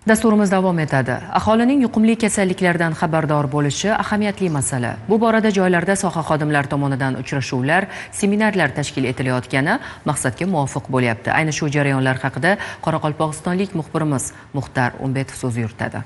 Dasturimiz davom etadi. Aholining yuqumli kasalliklardan xabardor bo'lishi ahamiyatli masala. Bu borada joylarda soha xodimlari tomonidan uchrashuvlar, seminarlar tashkil etilayotgani maqsadga muvofiq bo'lyapti. Ayni shu jarayonlar haqida qoraqalpog'istonlik muxbirimiz Muxtar Umbetov so'z yuritadi.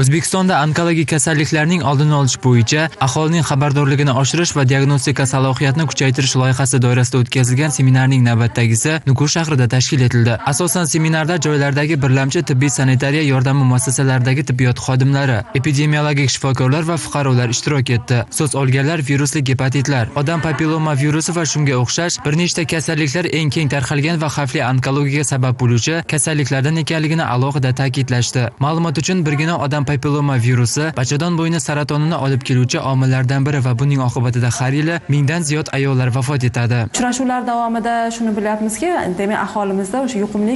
O'zbekistonda onkologik kasalliklarning oldini olish bo'yicha aholining xabardorligini oshirish va diagnostika salohiyatini kuchaytirish loyihasi doirasida o'tkazilgan seminarning navbatdagisi Nukus shahrida tashkil etildi. Asosan seminarda joylardagi birlamchi tibbiy sanitariya yordami muassasalaridagi tibbiyot xodimlari, epidemiologik shifokorlar va fuqarolar ishtirok etdi. So'z olganlar virusli gepatitlar, odam papilloma virusi va shunga o'xshash bir nechta kasalliklar eng keng tarqalgan va xavfli onkologiyaga sabab bo'luvchi kasalliklardan ekanligini alohida ta'kidlashdi. Ma'lumot uchun birgina odam papilloma virusi bachadon bo'yni saratonini olib keluvchi omillardan biri va buning oqibatida har yili mingdan ziyod ayollar vafot etadi. Uchrashuvlar davomida shuni bilyapmizki, demak aholimizda o'sha yuqumli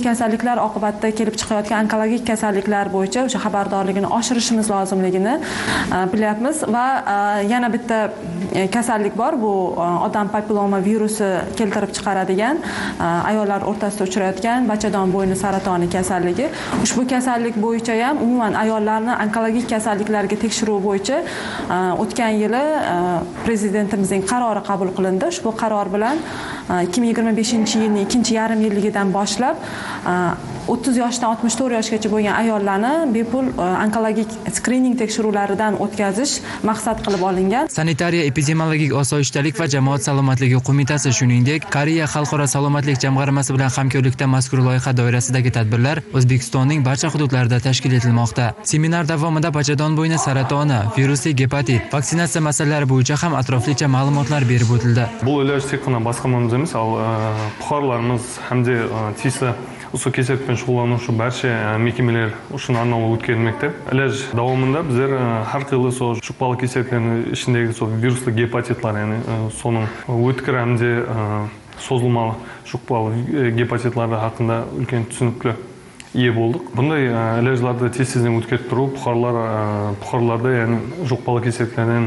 kasalliklar oqibatida kelib chiqayotgan onkologik kasalliklar bo'yicha o'sha xabardorligini oshirishimiz lozimligini bilyapmiz va yana bitta kasallik bor, bu odam papilloma virusi keltirib chiqaradigan ayollar o'rtasida uchrayotgan bachadon bo'yni saratoni kasalligi. Ushbu kasallik bo'yicha ham umuman ayollarni onkologik kasalliklarga tekshiruv bo'yicha o'tgan yili prezidentimizning qarori qabul qilindi. Ushbu qaror bilan 2025-yilning ikkinchi yarim yilligidan boshlab 30 yoshdan 64 yoshgacha bo'lgan ayollarni bepul onkologik skrining tekshiruvlaridan o'tkazish maqsad qilib olingan. Sanitariya epidemiologik osoyishtalik va jamoat salomatligi qo'mitasi shuningdek Koreya xalqaro salomatlik jamg'armasi bilan hamkorlikda mazkur loyiha doirasidagi tadbirlar O'zbekistonning barcha hududlarida tashkil etilmoqda. Seminar davomida bachadon bo'yni saratoni, virusli gepatit, vaksinatsiya masalalari bo'yicha ham atroflicha ma'lumotlar berib o'tildi. Bu ilaç tek qana basqarmamiz emas, fuqarolarimiz hamda tiysa usul kesak bilan shug'ullanuvchi barcha mekemalar uchun arnolib o'tkazilmoqda. Ilaç davomida bizlar har xil yuqumli kesaklarning ishindagi virusli gepatitlar, ya'ni so'ning o'tkir hamda sozilmali yuqumli gepatitlar haqida ulkan tushunuklar ие bo'ldik. Bunday ilojlarni tez-tezdan o'tkazib turib, fuqarolarda ya'ni yuqumli kesaklardan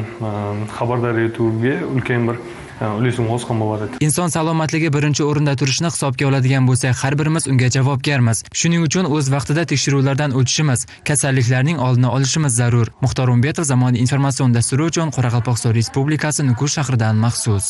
xabardor etuvga ulkan bir Inson salomatligi birinchi o'rinda turishni hisobga oladigan bo'lsak, har birimiz unga javobgarmiz. Shuning uchun o'z vaqtida tekshiruvlardan o'tishimiz, kasalliklarning oldini olishimiz zarur. Muxtor Umbetov, Zamonaviy informatsion dasturi uchun Qoraqalpog'iston Respublikasi Nukus shahridan maxsus.